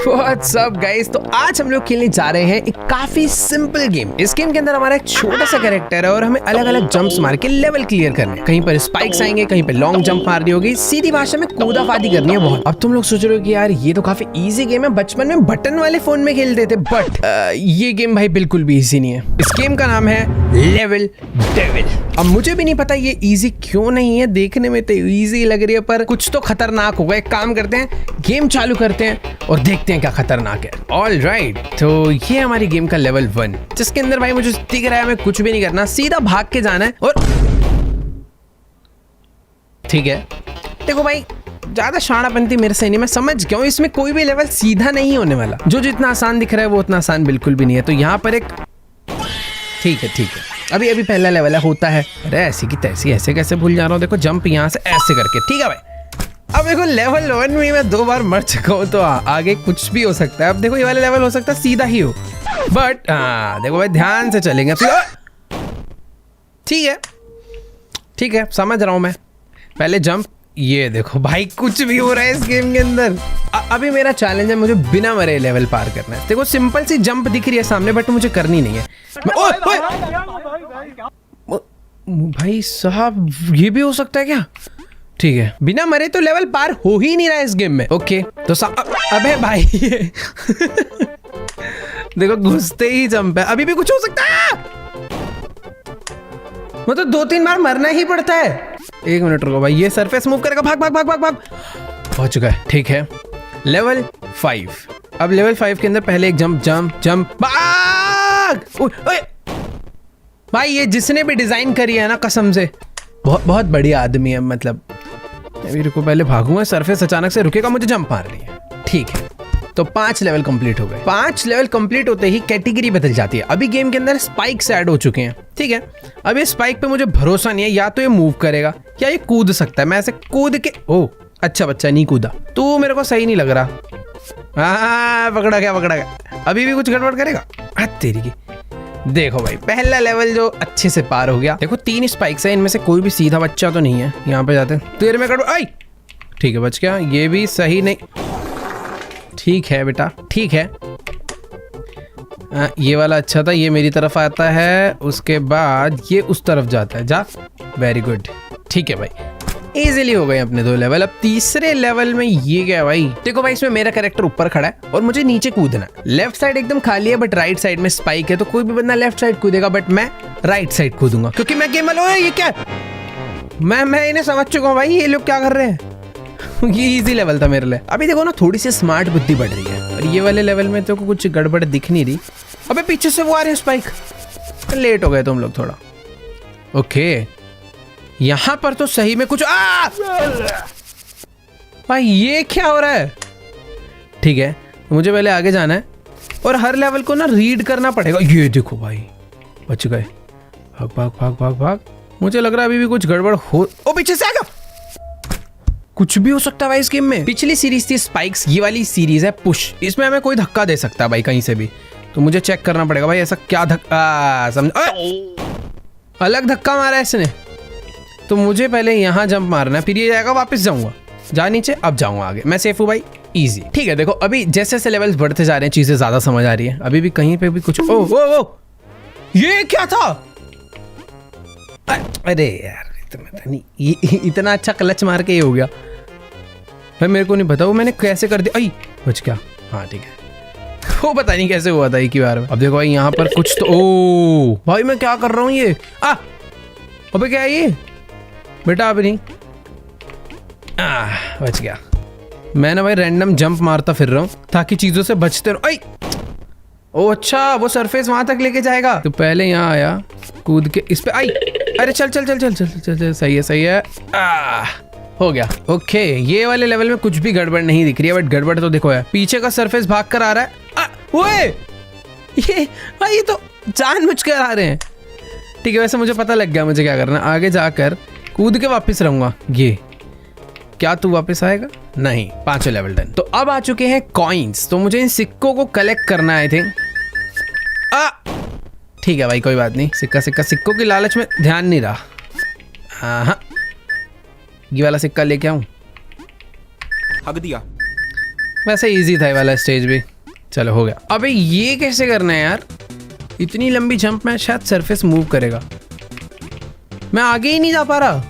What's up guys, तो आज हम लोग खेलने जा रहे हैं एक काफी सिंपल गेम। इस गेम के अंदर हमारा एक छोटा सा कैरेक्टर है और हमें अलग अलग जंप्स मार के लेवल क्लियर करने हैं। कहीं पर स्पाइक्स आएंगे, कहीं पर लॉन्ग जंप मारनी होगी, सीधी भाषा में कूदाफादी करनी है बहुत। अब तुम लोग सोच रहे हो कि यार ये तो काफी इजी गेम है, बचपन में बटन वाले फोन में खेलते थे, बट ये गेम भाई बिल्कुल भी इजी नहीं है। इस गेम का नाम है लेवल डेविल। अब मुझे भी नहीं पता ये इजी क्यों नहीं है, देखने में तो इजी लग रही है पर कुछ तो खतरनाक होगा। एक काम करते हैं, गेम चालू करते हैं और देखते हैं क्या खतरनाक है। ऑल राइट, तो ये हमारी गेम का लेवल 1, जिसके अंदर भाई मुझे दिख रहा है हमें कुछ भी नहीं करना, सीधा भाग के जाना है। और ठीक है, देखो भाई ज्यादा शाणापंती मेरे से नहीं, मैं समझ गया हूँ इसमें कोई भी लेवल सीधा नहीं होने वाला। जो जितना आसान दिख रहा है वो उतना आसान बिल्कुल भी नहीं है। तो यहाँ पर एक ठीक है, अभी पहला लेवल है, होता है। अरे ऐसी की तैसी, ऐसे कैसे भूल जा रहा हूँ। देखो जंप यहाँ से ऐसे करके, ठीक है भाई। अब देखो लेवल 1 में मैं 2 बार मर चुका हूँ, तो आगे कुछ भी हो सकता है। अब देखो ये वाला लेवल हो सकता है सीधा ही हो, बट देखो भाई ध्यान से चलेंगे। ठीक है, समझ रहा हूँ मैं। पहले जंप, ये देखो भाई कुछ भी हो रहा है इस गेम के अंदर। अभी मेरा चैलेंज है, मुझे बिना मरे लेवल पार करना है। देखो सिंपल सी जंप दिख रही है सामने, बट मुझे करनी नहीं है। भाई साहब ये भी हो सकता है क्या? ठीक है, बिना मरे तो लेवल पार हो ही नहीं रहा है इस गेम में। ओके तो अबे भाई देखो घुसते ही जंप है, अभी भी कुछ हो सकता है। मतलब 2-3 बार मरना ही पड़ता है। 1 मिनट रुको भाई, ये सरफेस मूव करेगा, भाग। पहुंच गए, ठीक है। लेवल 5। अब लेवल 5 के अंदर पहले एक जंप भाग। ओए भाई ये जिसने भी डिजाइन करी है ना, कसम से बहुत बढ़िया आदमी है। मतलब अभी रुको, पहले भागूंगा, सरफेस अचानक से रुकेगा, मुझे जंप मार रही है। ठीक है, तो 5 लेवल कंप्लीट हो गए। 5 लेवल कंप्लीट होते ही कैटेगरी बदल जाती है। अभी गेम के अंदर स्पाइक्स ऐड हो चुके हैं, ठीक है। अब ये स्पाइक पे मुझे भरोसा नहीं है, या तो ये मूव करेगा या ये कूद सकता है। मैं ऐसे कूद के, ओ अच्छा बच्चा नहीं कूदा, तो मेरे को सही नहीं लग रहा। हाँ पकड़ा गया। अभी भी कुछ गड़बड़ करेगा, हाथ तेरी की। देखो भाई पहला लेवल जो अच्छे से पार हो गया। देखो 3 स्पाइक्स है, इनमें से कोई भी सीधा बच्चा तो नहीं है। यहाँ पे जाते हैं, तेरे में गड़बड़, आई ठीक है बच गया। ये भी सही नहीं, ठीक है बेटा, ठीक है। ये वाला अच्छा था, ये मेरी तरफ आता है, उसके बाद ये उस तरफ जाता है, जा। वेरी गुड, ठीक है भाई, इजीली हो गए अपने 2 लेवल। अब तीसरे लेवल में ये क्या भाई? देखो भाई इसमें मेरा कैरेक्टर ऊपर खड़ा है और मुझे नीचे कूदना है। लेफ्ट साइड एकदम खाली है, बट राइट साइड में स्पाइक है, तो कोई भी बंदा लेफ्ट साइड कूदेगा, बट मैं राइट साइड कूदूंगा क्योंकि मैं गेम वाला। ये क्या, मैं इन्हें समझ चुका हूँ भाई, ये लोग क्या कर रहे हैं। ये इजी लेवल था मेरे लिए। अभी देखो ना थोड़ी सी स्मार्ट बुद्धि बढ़ रही है, और ये वाले लेवल में तो कुछ गड़बड़ दिख नहीं रही। अबे पीछे से वो आ रहे हैं स्पाइक, लेट हो गए तुम लोग थोड़ा। ओके यहाँ पर तो सही में कुछ भाई ये क्या हो रहा है? ठीक है, मुझे पहले आगे जाना है और हर लेवल को ना रीड करना पड़ेगा। ये देखो भाई बच गए, भाग। मुझे लग रहा है अभी भी कुछ गड़बड़ हो। ओ पीछे से आएगा, कुछ भी हो सकता है भाई इस गेम में। पिछली सीरीज थी स्पाइक्स, ये वाली सीरीज है पुश। इसमें हमें कोई धक्का दे सकता है भाई कहीं से भी, तो मुझे चेक करना पड़ेगा भाई ऐसा क्या धक्का। समझ, अलग धक्का मारा है इसने, तो मुझे पहले यहाँ जंप मारना है, फिर ये जाएगा, वापस जाऊंगा, जा नीचे, अब जाऊंगा आगे। मैं सेफ हूँ भाई, इजी। ठीक है, देखो अभी जैसे जैसे लेवल्स बढ़ते जा रहे हैं चीजें ज्यादा समझ आ रही है। अभी भी कहीं पे भी कुछ ओ ये क्या था? अरे यार इतना अच्छा क्लच मार के ये हो गया भाई, मेरे को नहीं पता वो मैंने कैसे कर दिया। आई बच गया, हाँ ठीक है। वो पता नहीं कैसे हुआ था एक ही बार में। अब देखो भाई यहाँ पर कुछ तो, ओ भाई मैं क्या कर रहा हूँ ये? अबे क्या है ये बेटा? अब नहीं, बच गया। मैं ना भाई रैंडम जंप मारता फिर रहा हूँ ताकि चीजों से बचते रहो। आई ओ अच्छा, वो सरफेस वहां तक लेके जाएगा, तो पहले यहाँ आया, कूद के इस पे आई। अरे चल, सही है। हो गया। ओके, ये वाले लेवल में कुछ भी गड़बड़ नहीं दिख रही है, बट गड़बड़ तो देखो है, पीछे का सरफेस भाग कर आ रहा है। ओए ये भाई, ये तो जानबूझ कर आ रहे हैं। ठीक है, वैसे मुझे पता लग गया मुझे क्या करना। आगे जाकर कूद के वापस रहूंगा। ये क्या तू वापस आएगा? नहीं। 5 लेवल डन। तो अब आ चुके हैं कॉइन्स, तो मुझे इन सिक्कों को कलेक्ट करना है। ठीक है भाई, कोई बात नहीं। सिक्कों की लालच में ध्यान नहीं रहा। हाँ, ये वाला सिक्का लेके आऊं। हक दिया। वैसे इजी था ये वाला स्टेज भी। चलो हो गया। अबे ये कैसे करना है यार, इतनी लंबी जंप में शायद सरफेस मूव करेगा, मैं आगे ही नहीं जा पा रहा।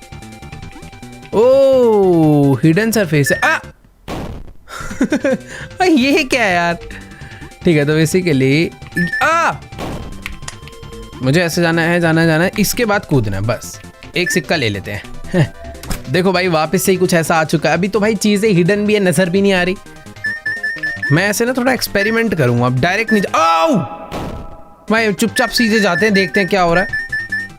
ओ हिडन सरफेस है। ये क्या है यार। ठीक है तो बेसिकली मुझे ऐसे जाना है, इसके बाद कूदना है, बस एक सिक्का ले लेते हैं। देखो भाई वापस से ही कुछ ऐसा आ चुका है। अभी तो भाई चीजें हिडन भी है, नजर भी नहीं आ रही। मैं ऐसे ना थोड़ा एक्सपेरिमेंट करूंगा, अब डायरेक्ट नहीं भाई चुपचाप सीधे जाते हैं, देखते हैं क्या हो रहा है।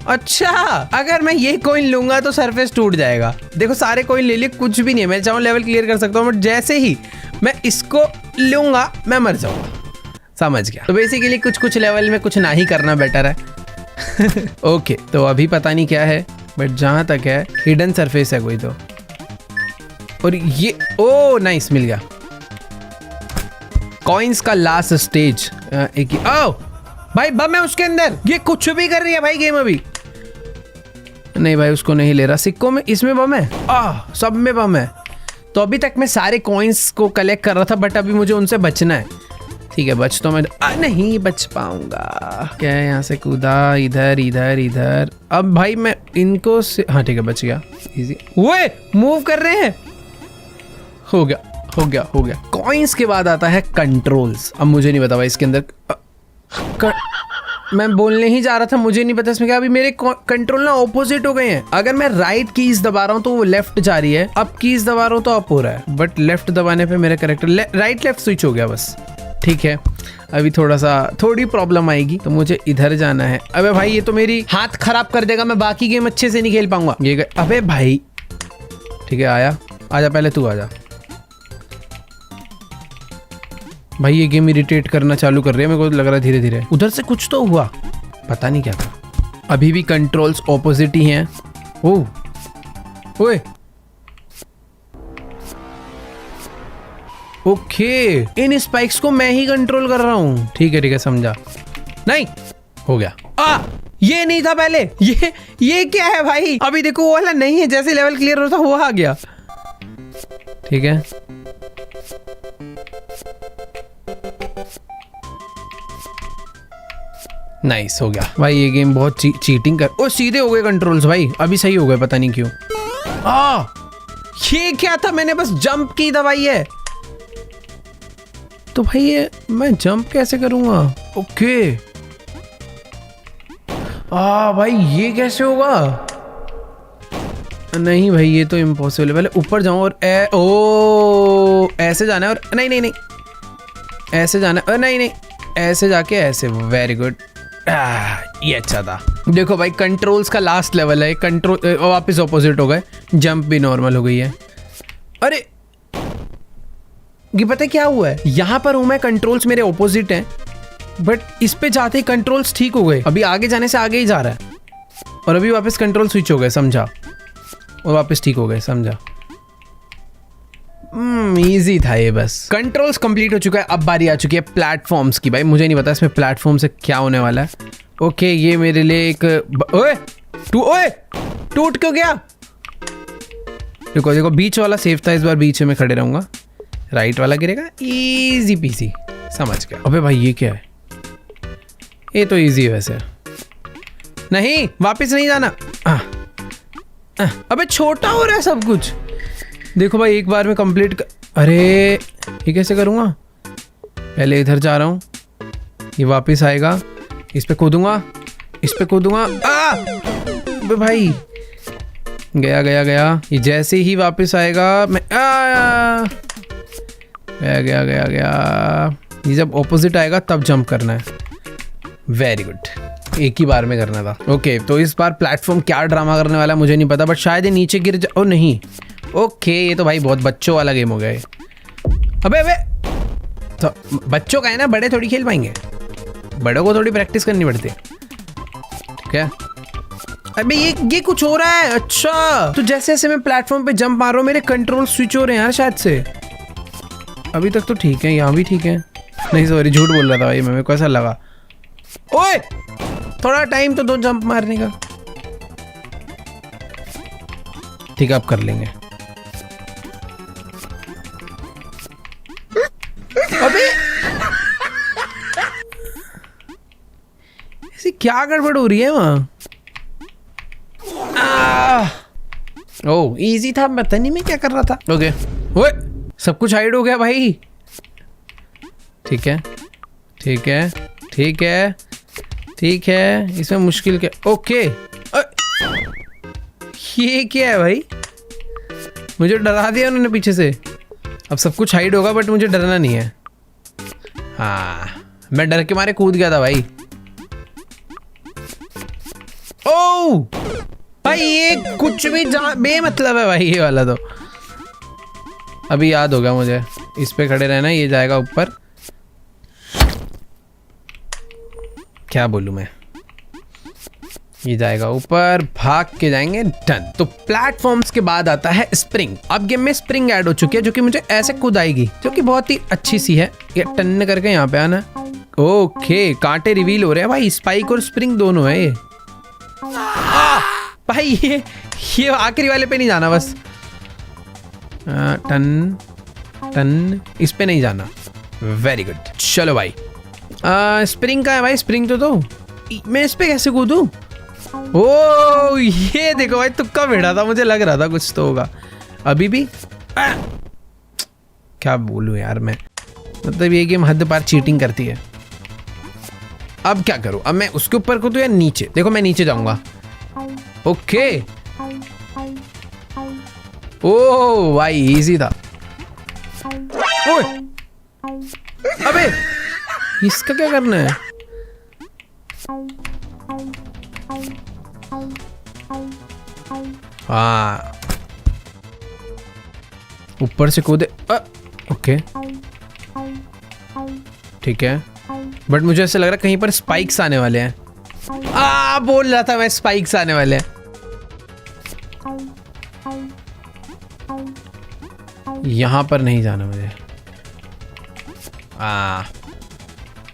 अच्छा अगर मैं ये कॉइन लूंगा तो सरफेस टूट जाएगा। देखो सारे कॉइन ले लिए, कुछ भी नहीं है, मैं चाहूँ लेवल क्लियर कर सकता हूँ, बट जैसे ही मैं इसको लूंगा मैं मर जाऊंगा। समझ गया। तो बेसिकली कुछ लेवल में कुछ ना ही करना बेटर है। ओके तो अभी पता नहीं क्या है, बट जहां तक है हिडन सरफेस है कोई तो। और ये ओ नाइस मिल गया कॉइन्स का लास्ट स्टेज। एक ओ भाई बम है उसके अंदर, ये कुछ भी कर रही है भाई गेम अभी। नहीं भाई उसको नहीं ले रहा, सिक्कों में इसमें बम है, सब में बम है। तो अभी तक मैं सारे कॉइन्स को कलेक्ट कर रहा था, बट अभी मुझे उनसे बचना है। ठीक है बच तो मैं नहीं बच पाऊंगा। क्या है, यहाँ से कूदा, इधर इधर इधर। अब भाई मैं इनको से हाँ ठीक है बच गया, इजी। वो मूव कर रहे हैं। हो गया। कॉइन्स के बाद आता है कंट्रोल्स। अब मुझे नहीं पता भाई इसके अंदर मैं बोलने ही जा रहा था, मुझे नहीं पता इसमें क्या। अभी मेरे कंट्रोल ना ऑपोजिट हो गए हैं। अगर मैं राइट कीज दबा रहा हूँ तो वो लेफ्ट जा रही है, अब कीज दबा रहा हूँ तो अप हो रहा है, बट लेफ्ट दबाने पे मेरा कैरेक्टर राइट लेफ्ट स्विच हो गया बस। ठीक है अभी थोड़ी प्रॉब्लम आएगी, तो मुझे इधर जाना है। अबे भाई ये तो मेरी हाथ खराब कर देगा, मैं बाकी गेम अच्छे से नहीं खेल पाऊंगा। ये अबे भाई ठीक है आजा पहले तू आजा। भाई ये गेम इरिटेट करना चालू कर रही है, मेरे को लग रहा है धीरे धीरे। उधर से कुछ तो हुआ, पता नहीं क्या था। अभी भी कंट्रोल्स ऑपोजिट ही हैं। ओए ओके इन स्पाइक्स को मैं ही कंट्रोल कर रहा हूँ। ठीक है समझा। नहीं हो गया। ये नहीं था पहले। ये क्या है भाई। अभी देखो वो वाला नहीं है, जैसे लेवल क्लियर होता वो आ गया। ठीक है नाइस हो गया भाई। ये गेम बहुत चीटिंग कर। ओ सीधे हो गए कंट्रोल्स भाई, अभी सही हो गए, पता नहीं क्यों। ये क्या था, मैंने बस जंप की दबाई है। तो भाई ये मैं जंप कैसे करूंगा। ओके भाई ये कैसे होगा। नहीं भाई ये तो इम्पॉसिबल है। पहले ऊपर जाऊं और ऐसे जाना है, और नहीं ऐसे जाना है, नहीं ऐसे जाके ऐसे। वेरी गुड, ये अच्छा था। देखो भाई कंट्रोल्स का लास्ट लेवल है, कंट्रोल वापस ऑपोजिट हो गए, जंप भी नॉर्मल हो गई है। अरे ये पता है क्या हुआ है, यहाँ पर हूं मैं, कंट्रोल्स मेरे ऑपोजिट हैं, बट इस पे जाते ही कंट्रोल्स ठीक हो गए। अभी आगे जाने से आगे ही जा रहा है, और अभी वापस कंट्रोल स्विच हो गए, समझा, और वापस ठीक हो गए, समझा। इजी था ये बस। कंट्रोल्स कंप्लीट हो चुका है। अब बारी आ चुकी है प्लेटफॉर्म्स की। भाई मुझे नहीं पता इसमें प्लेटफॉर्म से क्या होने वाला है। ओके ये मेरे लिए एक ओए टूट क्यों गया। देखो बीच वाला सेफ था, इस बार बीच में खड़े रहूंगा, राइट वाला गिरेगा, इजी पीसी, समझ गया। अबे भाई ये क्या है, ये तो इजी है वैसे। नहीं वापस नहीं जाना। अबे छोटा हो रहा है सब कुछ। देखो भाई एक बार में कंप्लीट अरे ये कैसे करूँगा। पहले इधर जा रहा हूँ, ये वापस आएगा, इस पे कूदूंगा, इस पे कूदूंगा। अबे भाई गया। ये जैसे ही वापस आएगा मैं गया। ये जब ऑपोजिट आएगा तब जंप करना है। वेरी गुड, एक ही बार में करना था। ओके तो इस बार प्लेटफॉर्म क्या ड्रामा करने वाला है मुझे नहीं पता, बट शायद ये नीचे गिर जा। ओ नहीं, ओके ये तो भाई बहुत बच्चों वाला गेम हो गया है। अबे तो बच्चों का है ना, बड़े थोड़ी खेल पाएंगे, बड़ों को थोड़ी प्रैक्टिस करनी पड़ती है। क्या अबे ये कुछ हो रहा है। अच्छा तो जैसे जैसे मैं प्लेटफॉर्म पे जंप मार रहा हूँ मेरे कंट्रोल स्विच हो रहे हैं यार शायद से। अभी तक तो ठीक है, यहाँ भी ठीक है। नहीं सॉरी झूठ बोल रहा था भाई, मेरे को ऐसा लगा। ओए थोड़ा टाइम तो दो जंप मारने का। ठीक है अब कर लेंगे। क्या गड़बड़ हो रही है वहाँ? ओह इजी था, पता नहीं मैं क्या कर रहा था। ओके ओए सब कुछ हाइड हो गया भाई। ठीक है ठीक है ठीक है ठीक है, इसमें मुश्किल क्या? ओके ये क्या है भाई? मुझे डरा दिया उन्होंने पीछे से। अब सब कुछ हाइड होगा बट मुझे डरना नहीं है। हाँ मैं डर के मारे कूद गया था भाई। ओह भाई ये कुछ भी बेमतलब है भाई ये वाला तो। अभी याद होगा मुझे, इस पे खड़े रहना, ये जाएगा ऊपर। क्या बोलूं मैं, ये जाएगा ऊपर, भाग के जाएंगे, डन। तो प्लेटफॉर्म्स के बाद आता है स्प्रिंग। अब गेम में स्प्रिंग ऐड हो चुकी है जो कि मुझे ऐसे कूद आएगी, जो कि बहुत ही अच्छी सी है। ये टन करके यहाँ पे आना। ओके कांटे रिवील हो रहे हैं भाई, स्पाइक और स्प्रिंग दोनों है ये। भाई ये आखिरी वाले पे नहीं जाना बस। टन टन, इस पे नहीं जाना। वेरी गुड, चलो भाई। स्प्रिंग का है भाई, स्प्रिंग तो दो। मैं इस पे कैसे कूदूं? ओ ये देखो भाई, तुक्का भिड़ा था, मुझे लग रहा था कुछ तो होगा। अभी भी क्या बोलूं यार मैं, मतलब ये गेम हद पार चीटिंग करती है। अब क्या करूं? अब मैं उसके ऊपर कूदूं या नीचे? देखो मैं नीचे जाऊंगा। ओके ओ भाई इजी था। ओए अबे इसका क्या करना है? हाँ ऊपर से कूदे। ओके ठीक है, बट मुझे ऐसा लग रहा है कहीं पर स्पाइक्स आने वाले हैं। बोल रहा था मैं स्पाइक्स आने वाले हैं। यहां पर नहीं जाना मुझे।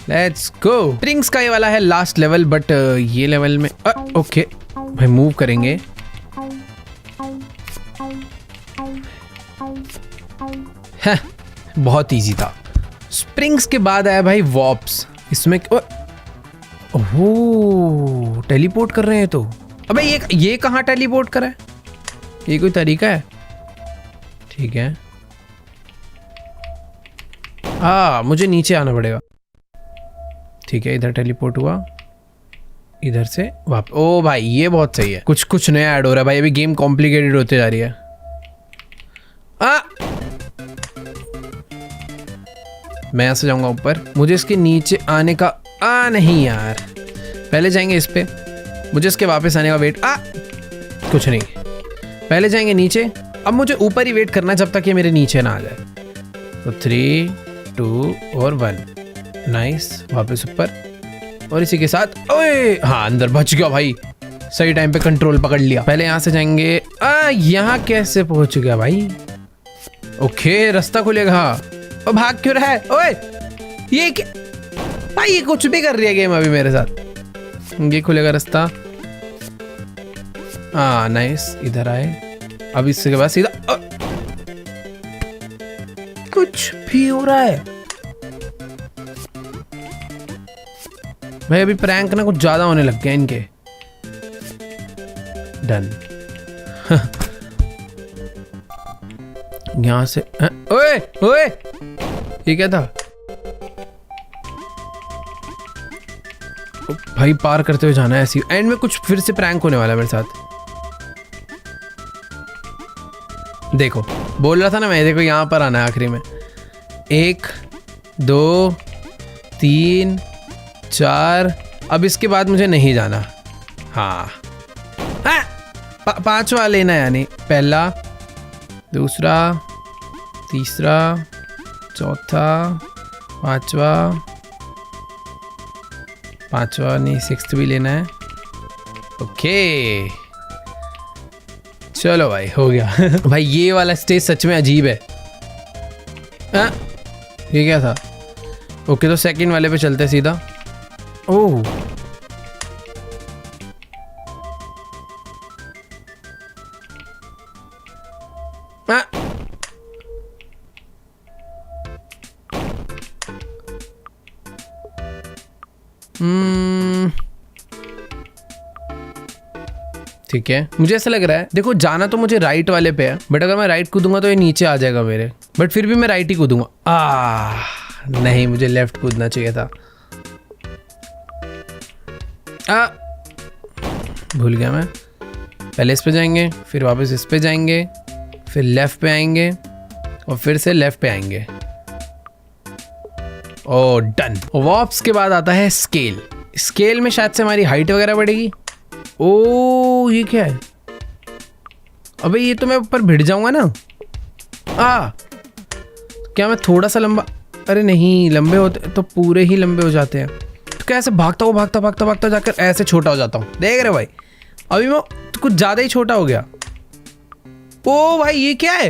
Let's go. स्प्रिंग्स का ये वाला है लास्ट लेवल, बट ये लेवल में ओके भाई मूव करेंगे। बहुत इजी था। स्प्रिंग्स के बाद आया भाई वॉप्स। इसमें ओह टेलीपोर्ट कर रहे हैं तो। अबे ये कहाँ टेलीपोर्ट कर रहा है? ये कोई तरीका है? ठीक है मुझे नीचे आना पड़ेगा। ठीक है इधर टेलीपोर्ट हुआ, इधर से वापस। ओ भाई ये बहुत सही है, कुछ कुछ नया ऐड हो रहा है भाई। अभी गेम कॉम्प्लिकेटेड होते जा रही है। मैं यहां से जाऊंगा ऊपर, मुझे इसके नीचे आने का नहीं यार, पहले जाएंगे इस पे, मुझे इसके वापस आने का वेट। कुछ नहीं, पहले जाएंगे नीचे। अब मुझे ऊपर ही वेट करना जब तक ये मेरे नीचे ना आ जाए। तो 3 2 और 1 नाइस, वापस ऊपर, और इसी के साथ ओए हाँ अंदर बच गया भाई, सही टाइम पे कंट्रोल पकड़ लिया। पहले यहाँ से जाएंगे। यहाँ कैसे पहुंच गया भाई? ओके रास्ता खुलेगा। और भाग क्यों रहा है? ओए ये क्या भाई, ये कुछ भी कर रही है गेम अभी मेरे साथ। ये खुलेगा रास्ता। नाइस, इधर आए। अब इसके बाद सीधा कुछ भी हो रहा है भाई। अभी प्रैंक ना कुछ ज्यादा होने लग गए इनके। डन। यहां से ओए ओए ये क्या था भाई? पार करते हुए जाना है ऐसी। एंड में कुछ फिर से प्रैंक होने वाला है मेरे साथ। देखो बोल रहा था ना मैं, देखो यहाँ पर आना है आखिरी में। 1 2 3 4। अब इसके बाद मुझे नहीं जाना। हाँ 5वां लेना है, यानी पहला, दूसरा, तीसरा, चौथा, 5वां नहीं 6th भी लेना है। ओके चलो भाई हो गया। भाई ये वाला स्टेज सच में अजीब है। ये क्या था? ओके तो सेकंड वाले पे चलते सीधा। ओह ठीक है, मुझे ऐसा लग रहा है, देखो जाना तो मुझे राइट वाले पे है, बट अगर मैं राइट कूदूंगा तो ये नीचे आ जाएगा मेरे, बट फिर भी मैं राइट ही कूदूंगा। नहीं, मुझे लेफ्ट कूदना चाहिए था। भूल गया मैं। पहले इस पे जाएंगे, फिर वापस इस पे जाएंगे, फिर लेफ्ट पे आएंगे और फिर से लेफ्ट पे आएंगे। ओ डन। वॉप्स के बाद आता है स्केल। स्केल में शायद से हमारी हाइट वगैरह बढ़ेगी। ओ ये क्या है? अबे ये तो मैं ऊपर भिड़ जाऊंगा ना। क्या मैं थोड़ा सा लंबा? अरे नहीं, लंबे होते तो पूरे ही लंबे हो जाते हैं। तो कैसे भागता भागता जाकर ऐसे छोटा हो जाता हूँ। देख रहे भाई, अभी मैं तो कुछ ज्यादा ही छोटा हो गया। ओ भाई ये क्या है?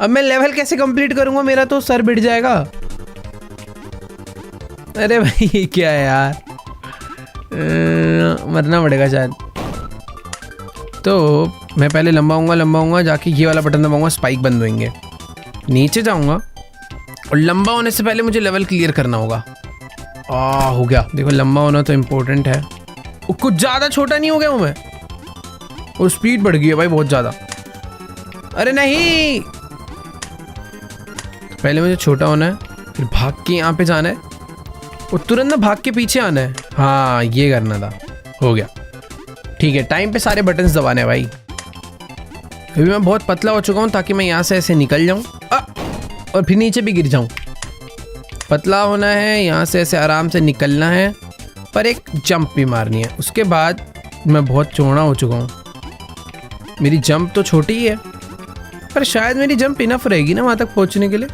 अब मैं लेवल कैसे कंप्लीट करूंगा? मेरा तो सर भिड़ जाएगा। अरे भाई ये क्या है यार? मरना पड़ेगा शायद। तो मैं पहले लंबा होऊंगा, जाके ये वाला बटन दबाऊंगा, स्पाइक बंद होंगे। नीचे जाऊंगा और लंबा होने से पहले मुझे लेवल क्लियर करना होगा। हो गया। देखो लंबा होना तो इम्पोर्टेंट है। कुछ ज़्यादा छोटा नहीं हो गया हूँ मैं? और स्पीड बढ़ गई है भाई बहुत ज़्यादा। अरे नहीं, पहले मुझे छोटा होना है, फिर भाग के यहाँ पे जाना है और तुरंत ना भाग के पीछे आना है। हाँ ये करना था। हो गया, ठीक है। टाइम पे सारे बटन्स दबाने हैं भाई। अभी मैं बहुत पतला हो चुका हूँ ताकि मैं यहाँ से ऐसे निकल जाऊँ और फिर नीचे भी गिर जाऊँ। पतला होना है, यहाँ से ऐसे आराम से निकलना है, पर एक जंप भी मारनी है। उसके बाद मैं बहुत चौड़ा हो चुका हूँ। मेरी जंप तो छोटी ही है, पर शायद मेरी जंप इनफ रहेगी ना वहाँ तक पहुँचने के लिए।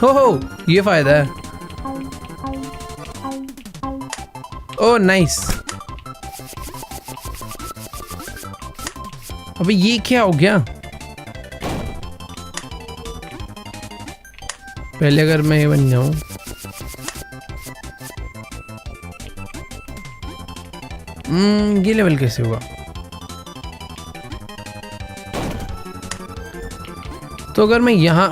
हो ये फ़ायदा है। Oh nice. अबे ये क्या हो गया? पहले अगर मैं ये बन जाऊं, ये लेवल कैसे होगा? तो अगर मैं यहाँ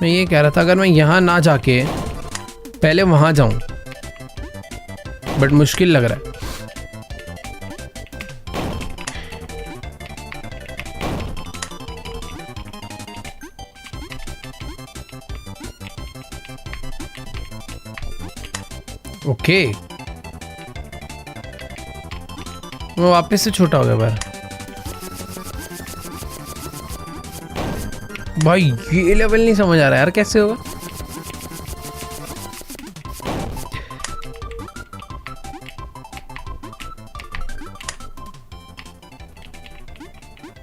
मैं ये कह रहा था, अगर मैं यहाँ ना जाके पहले वहां जाऊं, बट मुश्किल लग रहा है। ओके, वो वापस से छोटा हो गया भाई। ये लेवल नहीं समझ आ रहा यार, कैसे होगा?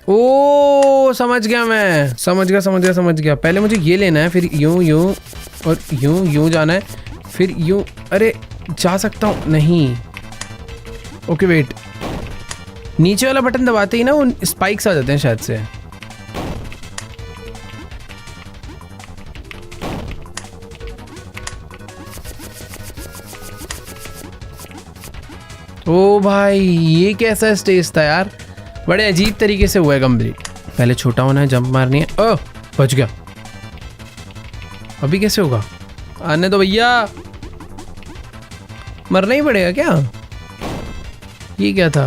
ओ समझ गया मैं, समझ गया। पहले मुझे ये लेना है, फिर यूं और यूं जाना है, फिर यूं। अरे जा सकता हूँ? नहीं। ओके वेट, नीचे वाला बटन दबाते ही ना वो स्पाइक्स आ जाते हैं शायद से। ओ भाई ये कैसा स्टेज था यार, बड़े अजीब तरीके से हुआ है कंप्लीट। पहले छोटा होना है, जंप मारनी है। ओह बच गया। अभी कैसे होगा? आने दो भैया, मरना ही पड़ेगा क्या? ये क्या था?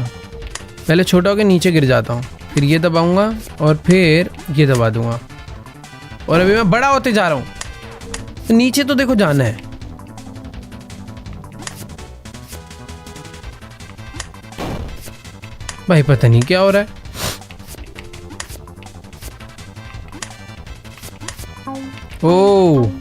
पहले छोटा होकर नीचे गिर जाता हूँ, फिर ये दबाऊंगा और फिर ये दबा दूंगा, और अभी मैं बड़ा होते जा रहा हूँ। तो नीचे तो देखो जाना है। भाई पता नहीं क्या हो रहा है। ओह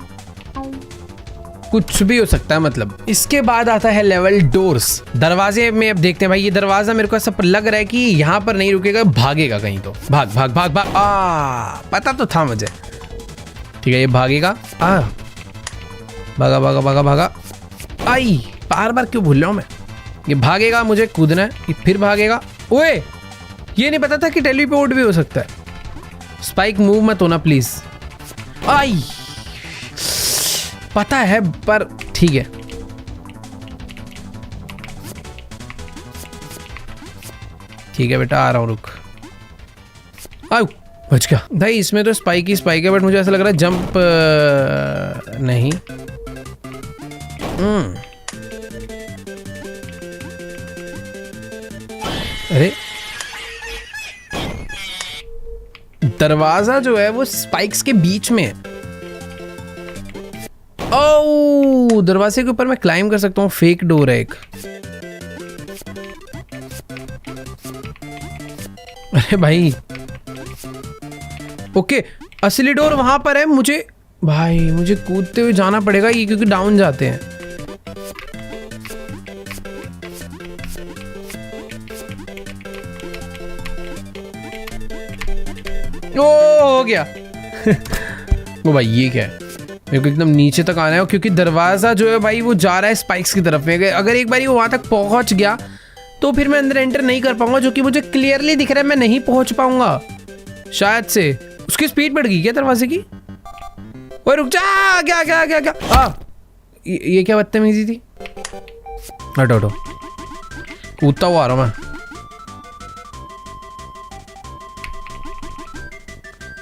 कुछ भी हो सकता है मतलब। इसके बाद आता है लेवल डोर्स, दरवाजे में। अब देखते हैं भाई, ये दरवाजा मेरे को ऐसा लग रहा है कि यहाँ पर नहीं रुकेगा, भागेगा कहीं। तो भाग भाग भाग भाग। पता तो था मुझे। ठीक है ये भागेगा। भागा भागा भागा भागा। आई बार बार क्यों भूल रहा हूँ मैं? ये भागेगा, मुझे कूदना है, ये फिर भागेगा। ओए ये नहीं पता था कि टेलीपोर्ट भी हो सकता है। स्पाइक मूव मत होना प्लीज। आई पता है पर ठीक है। ठीक है बेटा आ रहा हूँ, रुक। आओ बच गया भाई। इसमें तो स्पाइक ही स्पाइक है, बट मुझे ऐसा लग रहा है जंप नहीं। अरे दरवाजा जो है वो स्पाइक्स के बीच में है। ओह, दरवाजे के ऊपर मैं क्लाइम कर सकता हूँ। फेक डोर है एक। अरे भाई ओके, असली डोर वहां पर है। मुझे कूदते हुए जाना पड़ेगा ये, क्योंकि डाउन जाते हैं। ओ हो गया। वो भाई ये क्या है? मेरे को एकदम नीचे तक आना है, क्योंकि दरवाजा जो है भाई वो जा रहा है स्पाइक्स की तरफ में। अगर एक बार वो वहां तक पहुंच गया तो फिर मैं अंदर एंटर नहीं कर पाऊंगा, जो कि मुझे क्लियरली दिख रहा है। मैं नहीं पहुंच पाऊंगा शायद से। उसकी स्पीड बढ़ गई क्या दरवाजे की? ओए रुक जा। क्या क्या क्या क्या ये क्या बदतमीजी थी? हटो हटो, कूदता हुआ आ रहा हूं मैं।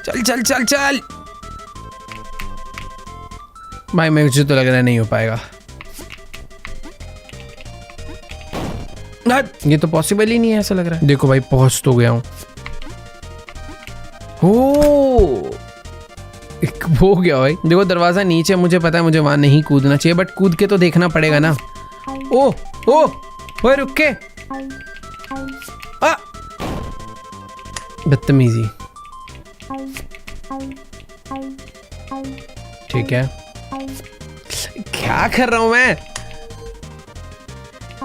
चल चल चल चल भाई, मुझे तो लग रहा है नहीं हो पाएगा। ये तो पॉसिबल ही नहीं है, ऐसा लग रहा है। देखो भाई पहुंच तो गया हूं। हो एक हो गया भाई। देखो दरवाजा नीचे, मुझे पता है मुझे वहां नहीं कूदना चाहिए, बट कूद के तो देखना पड़ेगा ना। ओ ओ ओए रुक के, बदतमीजी। ठीक है, क्या कर रहा हूं मैं?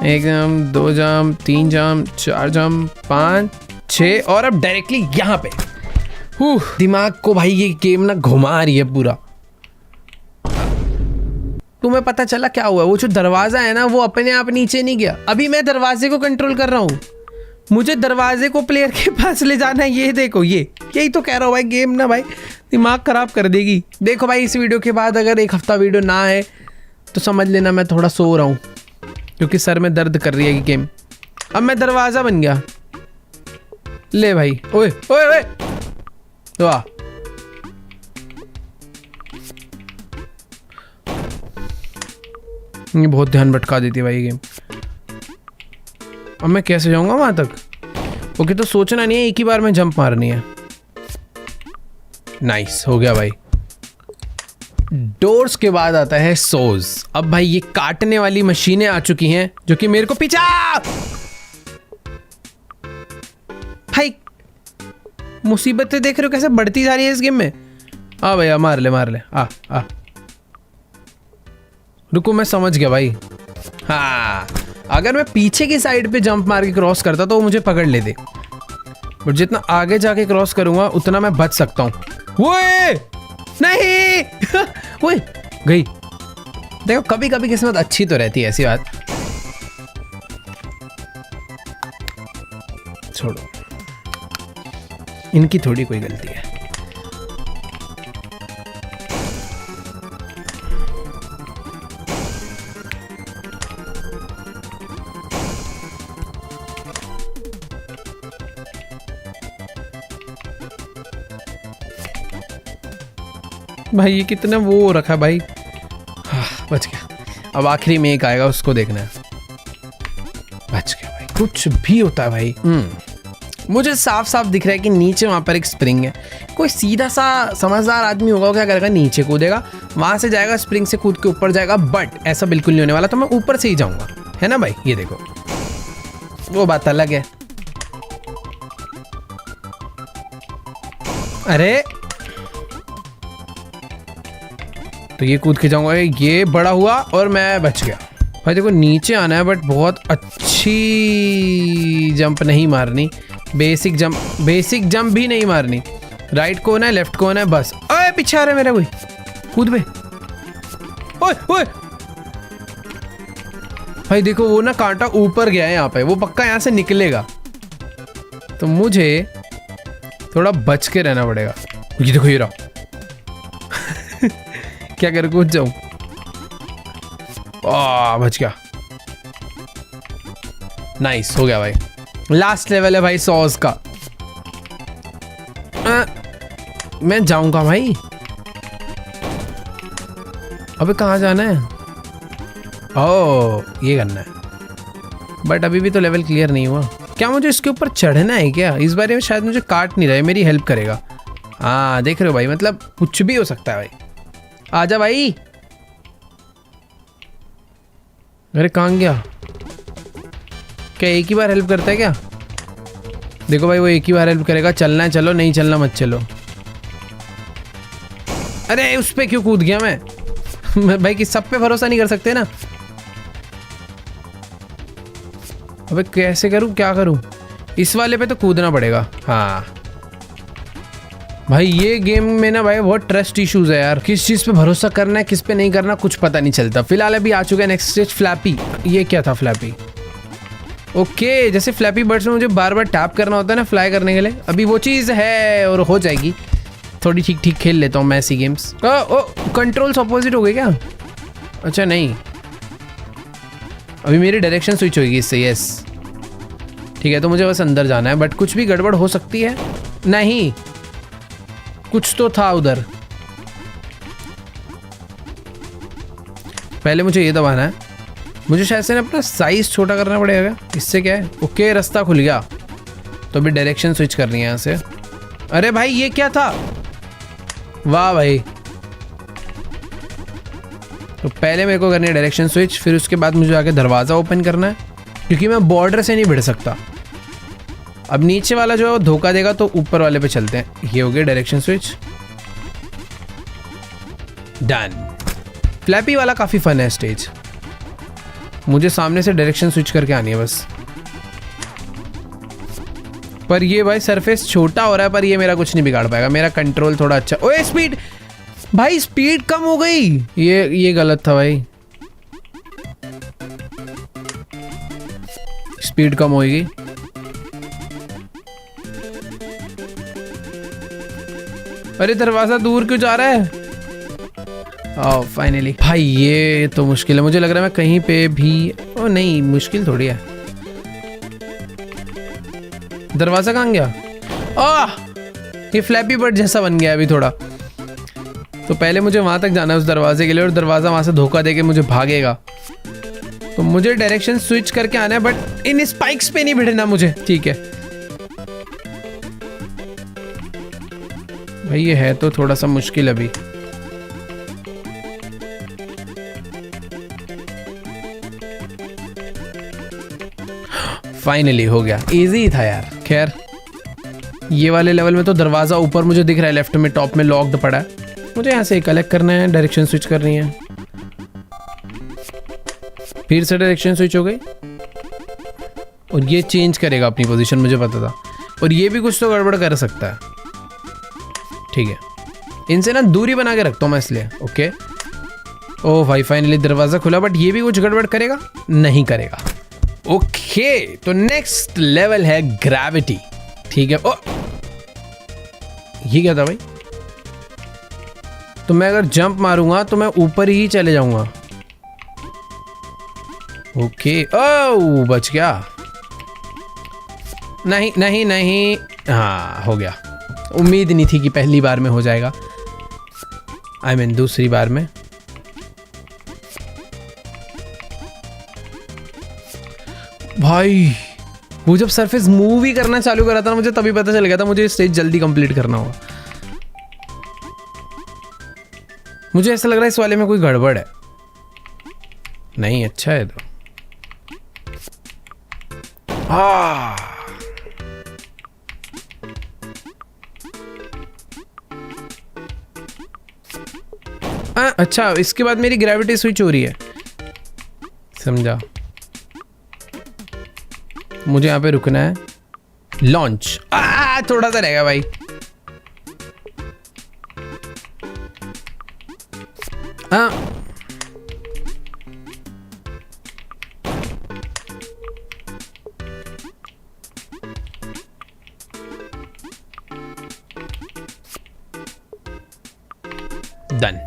1 जंप, 2 जंप, 3 जंप, 4 जंप, 5, 6 और अब डायरेक्टली यहाँ पे। दिमाग को भाई ये गेम ना घुमा रही है पूरा। तुम्हें पता चला क्या हुआ? वो जो दरवाजा है ना वो अपने आप नीचे नहीं गया। अभी मैं दरवाजे को कंट्रोल कर रहा हूँ। मुझे दरवाजे को प्लेयर के पास ले जाना है। ये देखो, यही तो कह रहा हूँ भाई, गेम ना भाई दिमाग खराब कर देगी। देखो भाई, इस वीडियो के बाद अगर 1 हफ्ता वीडियो ना आए तो समझ लेना मैं थोड़ा सो रहा हूँ, क्योंकि सर में दर्द कर रही है ये गेम। अब मैं दरवाजा बन गया। ले भाई, ओए ओए ओए, वाह। ये बहुत ध्यान भटका देती है भाई ये गेम। अब मैं कैसे जाऊंगा वहां तक? ओके, तो सोचना नहीं है, एक ही बार में जंप मारनी है। नाइस, हो गया भाई। डोर्स के बाद आता है सोज। अब भाई ये काटने वाली मशीनें आ चुकी हैं, जो कि मेरे को पीछा। भाई मुसीबतें देख रहे हो कैसे बढ़ती जा रही है इस गेम में। भैया मार ले मार ले। रुको, मैं समझ गया भाई। हाँ, अगर मैं पीछे की साइड पे जंप मार के क्रॉस करता तो वो मुझे पकड़ लेते, बट जितना आगे जाके क्रॉस करूंगा उतना मैं बच सकता हूँ। वो नहीं वो गई। देखो कभी कभी किस्मत अच्छी तो रहती है, ऐसी बात छोड़ो, इनकी थोड़ी कोई गलती है। भाई ये कितना वो रखा है भाई। बच गया। अब आखिरी में एक आएगा, उसको देखना है। बच गया भाई। कुछ भी होता है भाई। मुझे साफ साफ दिख रहा है कि नीचे वहां पर एक स्प्रिंग है। कोई सीधा सा समझदार आदमी होगा, क्या करेगा, नीचे कूदेगा, वहां से जाएगा, स्प्रिंग से कूद के ऊपर जाएगा। बट ऐसा बिल्कुल नहीं होने वाला, तो मैं ऊपर से ही जाऊंगा, है ना भाई। ये देखो, वो बात अलग है। अरे तो ये कूद के जाऊंगा, ये बड़ा हुआ और मैं बच गया। भाई देखो नीचे आना है, बट बहुत अच्छी जंप नहीं मारनी। बेसिक जंप भी नहीं मारनी। राइट को होना है, लेफ्ट को होना है, बस। ओए पीछे आ रहा है मेरा कोई, कूद पे। ओए ओए भाई देखो, वो ना कांटा ऊपर गया है यहाँ पे, वो पक्का यहाँ से निकलेगा, तो मुझे थोड़ा बच के रहना पड़ेगा। ये देखो ये रहा। क्या कर, कूद जाऊं? बच गया। नाइस, हो गया भाई। लास्ट लेवल है भाई सॉस का। मैं जाऊंगा भाई। अबे कहाँ जाना है? ये करना है, बट अभी भी तो लेवल क्लियर नहीं हुआ। क्या मुझे इसके ऊपर चढ़ना है क्या? इस बारे में शायद मुझे काट नहीं रहा है, मेरी हेल्प करेगा। हाँ देख रहे हो भाई, मतलब कुछ भी हो सकता है भाई। आजा भाई। अरे कहाँ गया? क्या एक ही बार हेल्प करता है क्या? देखो भाई वो एक ही बार हेल्प करेगा। चलना है चलो, नहीं चलना मत चलो। अरे उस पे क्यों कूद गया मैं भाई कि सब पे भरोसा नहीं कर सकते ना। अबे कैसे करूं, क्या करूं? इस वाले पे तो कूदना पड़ेगा। हाँ भाई ये गेम में ना भाई बहुत ट्रस्ट इश्यूज है यार, किस चीज पे भरोसा करना है किस पे नहीं करना कुछ पता नहीं चलता। फिलहाल अभी आ चुका है नेक्स्ट स्टेज फ्लैपी। ये क्या था फ्लैपी? ओके जैसे फ्लैपी बर्ड्स में मुझे बार बार टैप करना होता है ना फ्लाई करने के लिए, अभी वो चीज़ है और हो जाएगी। थोड़ी ठीक ठीक खेल लेता हूँ मैं ऐसी गेम्स। ओ कंट्रोल्स अपोजिट हो गए क्या? अच्छा नहीं, अभी मेरी डायरेक्शन स्विच होगी इससे। यस ठीक है, तो मुझे बस अंदर जाना है, बट कुछ भी गड़बड़ हो सकती है। नहीं कुछ तो था उधर। पहले मुझे ये दबाना है। मुझे शायद से ना अपना साइज छोटा करना पड़ेगा। इससे क्या है? ओके रास्ता खुल गया, तो अभी डायरेक्शन स्विच करनी है यहाँ से। अरे भाई ये क्या था? वाह भाई। तो पहले मेरे को करनी है डायरेक्शन स्विच, फिर उसके बाद मुझे आके दरवाज़ा ओपन करना है, क्योंकि मैं बॉर्डर से नहीं भिड़ सकता। अब नीचे वाला जो है वो धोखा देगा, तो ऊपर वाले पे चलते हैं। ये हो गया डायरेक्शन स्विच, डन। फ्लैपी वाला काफ़ी फन है स्टेज। मुझे सामने से डायरेक्शन स्विच करके आनी है बस। पर ये भाई सरफेस छोटा हो रहा है, पर ये मेरा कुछ नहीं बिगाड़ पाएगा। मेरा कंट्रोल थोड़ा अच्छा। ओए स्पीड भाई, स्पीड कम हो गई। ये गलत था भाई, स्पीड कम होगी। अरे दरवाजा दूर क्यों जा रहा है? ओह फाइनली। भाई ये तो मुश्किल है, मुझे लग रहा है मैं कहीं पे भी। ओ नहीं मुश्किल थोड़ी है। दरवाजा कहाँ गया? आह ये फ्लैपी बर्ड जैसा बन गया अभी थोड़ा। तो पहले मुझे वहां तक जाना है उस दरवाजे के लिए, और दरवाजा वहां से धोखा देके मुझे भागेगा। तो मुझे डायरेक्शन स्विच करके आना है, बट इन स्पाइक्स पे नहीं भिड़ना मुझे। ठीक है भाई, ये है तो थोड़ा सा मुश्किल अभी। फाइनली हो गया, इजी था यार। खैर ये वाले लेवल में तो दरवाजा ऊपर मुझे दिख रहा है, लेफ्ट में टॉप में लॉक्ड पड़ा है। मुझे यहाँ से कलेक्ट करना है, डायरेक्शन स्विच करनी है। फिर से डायरेक्शन स्विच हो गई, और ये चेंज करेगा अपनी पोजीशन, मुझे पता था। और ये भी कुछ तो गड़बड़ कर सकता है। ठीक है, इनसे ना दूरी बना के रखता हूँ मैं इसलिए। ओके ओह भाई फाइनली दरवाजा खुला, बट ये भी कुछ गड़बड़ करेगा? नहीं करेगा। ओके तो नेक्स्ट लेवल है ग्रेविटी। ठीक है। ओ ये क्या था भाई? तो मैं अगर जंप मारूंगा तो मैं ऊपर ही चले जाऊंगा। ओके ओह बच गया। नहीं नहीं नहीं, हाँ हो गया। उम्मीद नहीं थी कि पहली बार में हो जाएगा, आई मीन दूसरी बार में। भाई वो जब सरफेस मूव ही करना चालू करा था ना, मुझे तभी पता चल गया था मुझे स्टेज जल्दी कंप्लीट करना होगा। मुझे ऐसा लग रहा है इस वाले में कोई गड़बड़ है। नहीं अच्छा है तो। अच्छा इसके बाद मेरी ग्रेविटी स्विच हो रही है, समझा। मुझे यहाँ पे रुकना है। लॉन्च थोड़ा सा रहेगा भाई। डन।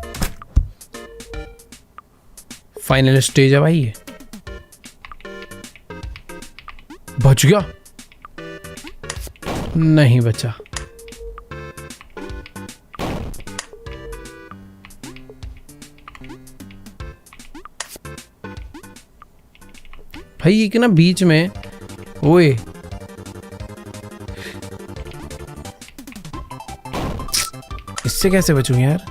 फाइनल स्टेज है भाई ये। बच गया? नहीं बचा। भाई ये कि ना बीच में, ओए इससे कैसे बचूं यार?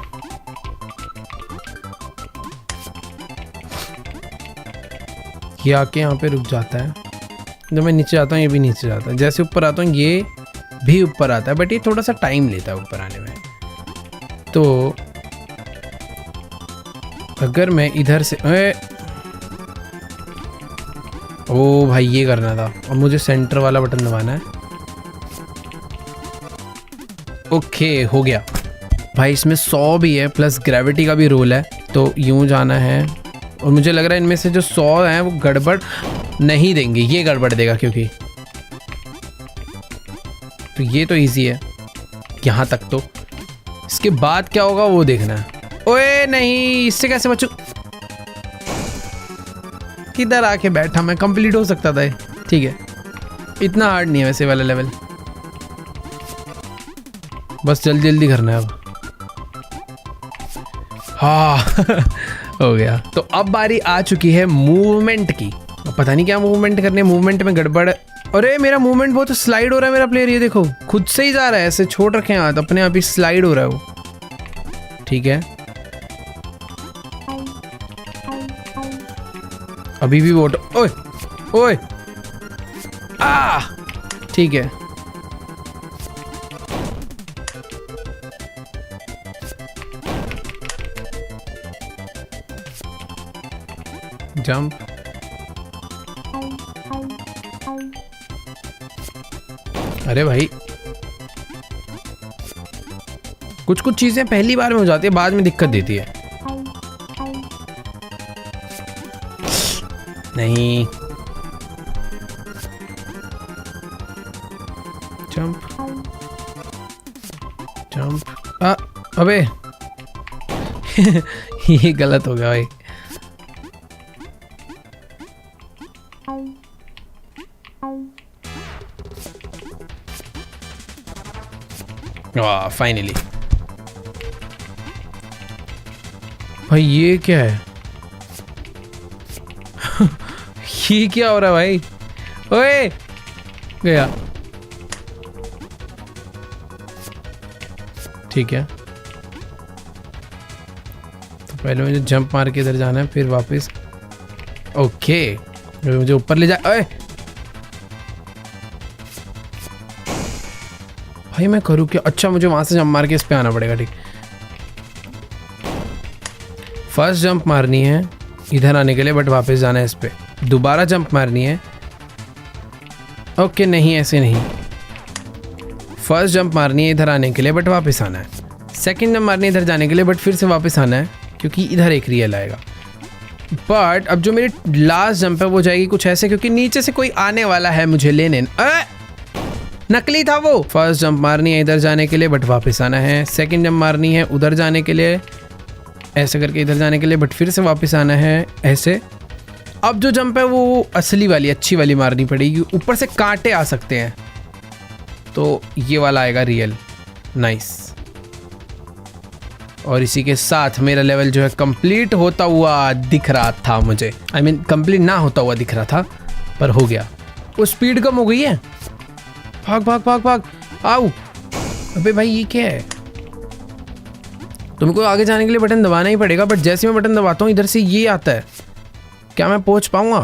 ये आके यहाँ पे रुक जाता है, जब मैं नीचे आता हूँ ये भी नीचे जाता है, जैसे ऊपर आता हूँ ये भी ऊपर आता है, बट ये थोड़ा सा टाइम लेता है ऊपर आने में। तो अगर मैं इधर से ओ भाई ये करना था, और मुझे सेंटर वाला बटन दबाना है। ओके हो गया भाई। इसमें 100 भी है प्लस ग्रेविटी का भी रोल है, तो यूं जाना है। और मुझे लग रहा है इनमें से जो 100 हैं वो गड़बड़ नहीं देंगे, ये गड़बड़ देगा क्योंकि, तो ये तो इजी है यहाँ तक। तो इसके बाद क्या होगा वो देखना है। ओए नहीं, इससे कैसे बचूं? किधर आके बैठा मैं, कंप्लीट हो सकता था। ठीक है, इतना हार्ड नहीं है वैसे वाला लेवल, बस जल्दी जल्दी करना है अब। हाँ हो गया। तो अब बारी आ चुकी है मूवमेंट की। पता नहीं क्या मूवमेंट करनी है, मूवमेंट में गड़बड़। अरे मेरा मूवमेंट बहुत स्लाइड हो रहा है मेरा प्लेयर, ये देखो खुद से ही जा रहा है, ऐसे छोड़ रखे हैं हाथ, अपने आप ही स्लाइड हो रहा है वो। ठीक है, अभी भी वोट। ओए ओए आ, ठीक है। जंप, अरे भाई कुछ कुछ चीजें पहली बार में हो जाती है, बाद में दिक्कत देती है। नहीं, जंप जंप, अबे ये गलत हो गया भाई। फाइनली भाई ये क्या है? ये क्या हो रहा है भाई? ओए गया। ठीक है, तो पहले मुझे जंप मार के इधर जाना है, फिर वापस। ओके, मुझे ऊपर ले जा। ओए भाई मैं करूँ क्या? अच्छा मुझे वहां से जंप मार के इस पे आना पड़ेगा। ठीक, फर्स्ट जंप मारनी है इधर आने के लिए, बट वापस जाना है इस पे। दोबारा जंप मारनी है। ओके नहीं, ऐसे नहीं। फर्स्ट जंप मारनी है इधर आने के लिए, बट वापस आना है। सेकंड जंप मारनी है इधर जाने के लिए, बट फिर से वापस आना है, क्योंकि इधर एक रियल आएगा। बट अब जो मेरी लास्ट जंप है वो जाएगी कुछ ऐसे, क्योंकि नीचे से कोई आने वाला है मुझे लेने। नकली था वो। फर्स्ट जंप मारनी है इधर जाने के लिए, बट वापस आना है। सेकंड जंप मारनी है उधर जाने के लिए, ऐसे करके इधर जाने के लिए, बट फिर से वापस आना है ऐसे। अब जो जंप है वो असली वाली, अच्छी वाली मारनी पड़ेगी। ऊपर से कांटे आ सकते हैं, तो ये वाला आएगा रियल। नाइस। और इसी के साथ मेरा लेवल जो है कंप्लीट होता हुआ दिख रहा था मुझे। I mean, कंप्लीट ना होता हुआ दिख रहा था, पर हो गया। वो स्पीड कम हो गई है। भाग भाग भाग भाग, आओ। अबे भाई ये क्या है? तुमको आगे जाने के लिए बटन दबाना ही पड़ेगा, बट जैसे मैं बटन दबाता हूँ इधर से ये आता है। क्या मैं पहुंच पाऊंगा?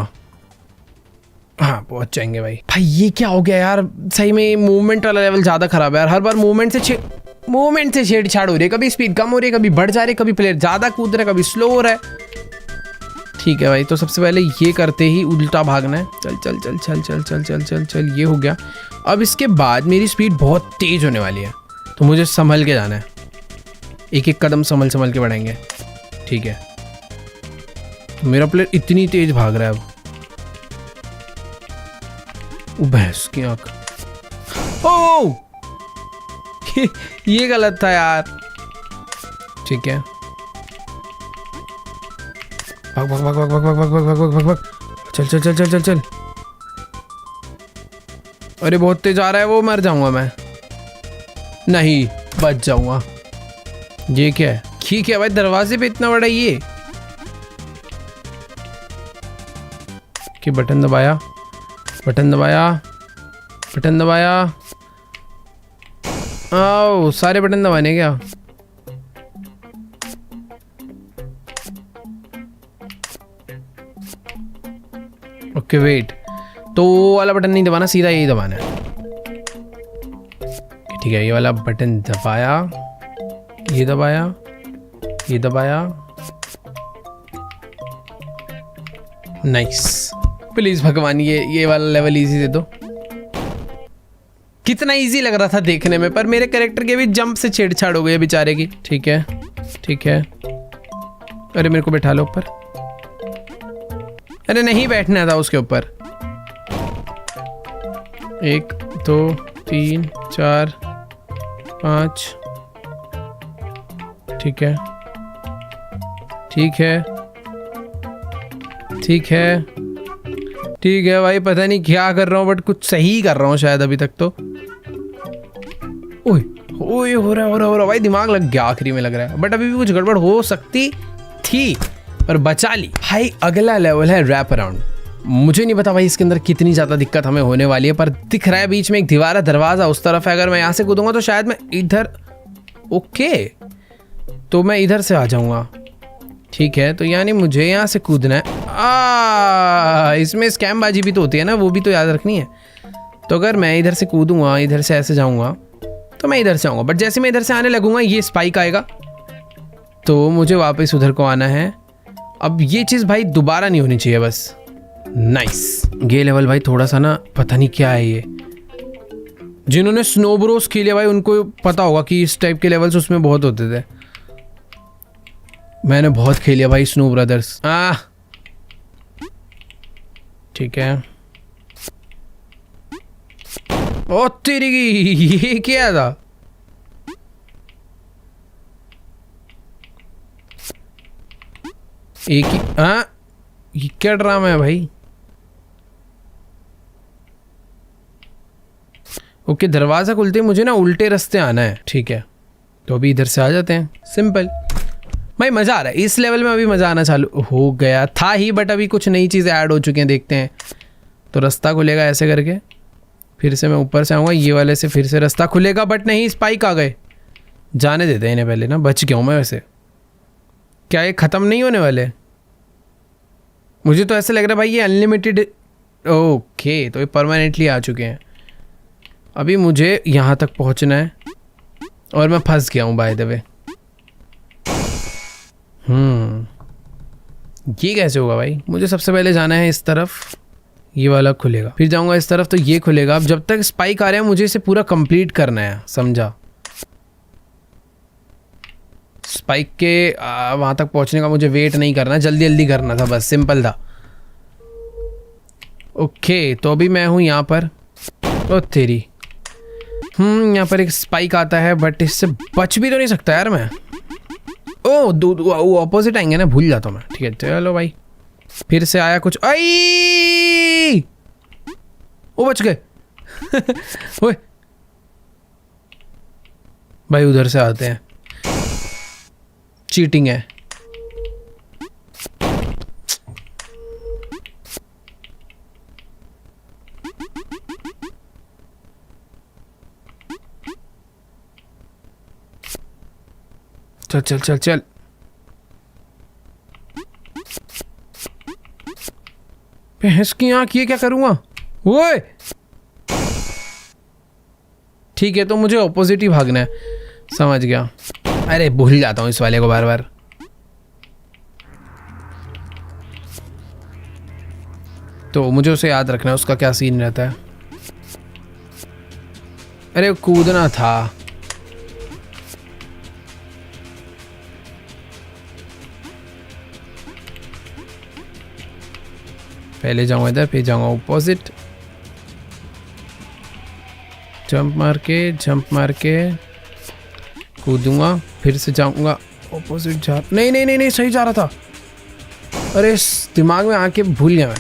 हाँ पहुंच जाएंगे भाई। भाई ये क्या हो गया यार? सही में मूवमेंट वाला लेवल ज़्यादा खराब है यार। हर बार मूवमेंट से छेड़छाड़ हो रही है। कभी स्पीड कम हो रही है, कभी बढ़ जा रही है, कभी प्लेयर ज़्यादा कूद रहा है, कभी स्लो हो रहा है। ठीक है भाई, तो सबसे पहले ये करते ही उल्टा भागना है। चल चल चल चल चल चल चल चल चल, ये हो गया। अब इसके बाद मेरी स्पीड बहुत तेज होने वाली है, तो मुझे संभल के जाना है। एक एक कदम संभल के बढ़ाएंगे। ठीक है, मेरा प्लेयर इतनी तेज भाग रहा है अब। भैंस की आंख। ओह ये गलत था यार। ठीक है, भाग भाग भाग भाग भाग भाग भाग भाग भाग भाग, चल चल चल चल चल चल। अरे बहुत तेज आ रहा है वो, मर जाऊंगा मैं। नहीं, बच जाऊंगा। ये क्या है? ठीक है भाई, दरवाजे पे इतना बड़ा ये कि बटन दबाया, बटन दबाया, बटन दबाया। आओ, सारे बटन दबाने क्या? ओके वेट, तो वो वाला बटन नहीं दबाना, सीधा यही दबाना है। ठीक है, ये वाला बटन दबाया, ये दबाया, ये दबाया। नाइस। प्लीज भगवान ये वाला लेवल इजी दे दो। कितना इजी लग रहा था देखने में, पर मेरे कैरेक्टर के भी जंप से छेड़छाड़ हो गई बेचारे की। ठीक है ठीक है। अरे मेरे को बैठा लो ऊपर। अरे नहीं बैठना था उसके ऊपर। 1 2 3 4 5। ठीक है ठीक है ठीक है ठीक है भाई, पता नहीं क्या कर रहा हूँ बट कुछ सही कर रहा हूँ शायद अभी तक तो। ओए ओए, हो रहा भाई, दिमाग लग गया आखिरी में लग रहा है, बट अभी भी कुछ गड़बड़ हो सकती थी पर बचा ली भाई। अगला लेवल है रैप अराउंड। मुझे नहीं पता भाई इसके अंदर कितनी ज़्यादा दिक्कत हमें होने वाली है, पर दिख रहा है बीच में एक दीवार है, दरवाज़ा उस तरफ है। अगर मैं यहाँ से कूदूंगा तो शायद मैं इधर, ओके तो मैं इधर से आ जाऊँगा। ठीक है, तो यानी मुझे यहाँ से कूदना है। इसमें स्कैम बाजी भी तो होती है ना, वो भी तो याद रखनी है। तो अगर मैं इधर से कूदूंगा, इधर से ऐसे जाऊँगा तो मैं इधर से आऊँगा, बट जैसे मैं इधर से आने लगूंगा ये स्पाइक आएगा, तो मुझे वापस उधर को आना है। अब ये चीज़ भाई दोबारा नहीं होनी चाहिए बस। नाइस। ये लेवल भाई थोड़ा सा ना पता नहीं क्या है ये। जिन्होंने स्नो ब्रोस खेले भाई उनको पता होगा कि इस टाइप के लेवल्स उसमें बहुत होते थे। मैंने बहुत खेलिया भाई स्नो ब्रदर्स। ठीक है। ओ तेरी की, ये क्या था? एक ही ये क्या ड्रामा है भाई? ओके, दरवाजा खुलते ही मुझे ना उल्टे रास्ते आना है। ठीक है, तो अभी इधर से आ जाते हैं। सिंपल भाई, मज़ा आ रहा है इस लेवल में। अभी मज़ा आना चालू हो गया था ही, बट अभी कुछ नई चीज़ें ऐड हो चुकी हैं, देखते हैं। तो रास्ता खुलेगा ऐसे करके, फिर से मैं ऊपर से आऊँगा, ये वाले से फिर से रास्ता खुलेगा, बट नहीं स्पाइक आ गए। जाने देते हैं इन्हें पहले ना, बच गया हूँ मैं वैसे। क्या ये ख़त्म नहीं होने वाले? मुझे तो ऐसा लग रहा है भाई ये अनलिमिटेड। ओके, तो ये परमानेंटली आ चुके हैं। अभी मुझे यहाँ तक पहुँचना है और मैं फंस गया हूँ बाय द वे। ये कैसे होगा भाई? मुझे सबसे पहले जाना है इस तरफ, ये वाला खुलेगा, फिर जाऊंगा इस तरफ तो ये खुलेगा। अब जब तक स्पाइक आ रहे हैं मुझे इसे पूरा कंप्लीट करना है, समझा? स्पाइक के वहां तक पहुंचने का मुझे वेट नहीं करना, जल्दी जल्दी करना था, बस सिंपल था। ओके, तो अभी मैं हूं यहाँ पर। ओ तेरी, यहाँ पर एक स्पाइक आता है, बट इससे बच भी तो नहीं सकता यार मैं। ऑपोजिट आएंगे ना, भूल जाता हूँ मैं। ठीक है, चलो भाई, फिर से आया कुछ। आई वो बच गए। ओए भाई, उधर से आते हैं, चीटिंग है। चल चल चल चल। भैंस की आंख, ये क्या करूंगा? ओए ठीक है, तो मुझे ऑपोजिट ही भागना है, समझ गया। अरे भूल जाता हूँ इस वाले को बार बार। तो मुझे उसे याद रखना है, उसका क्या सीन रहता है। अरे कूदना था। पहले जाऊंगा इधर, फिर जाऊंगा ऑपोजिट, जंप मार के कूदूंगा, फिर से जाऊंगा ऑपोजिट। जा नहीं नहीं नहीं नहीं, सही जा रहा था। अरे दिमाग में आके भूल गया मैं।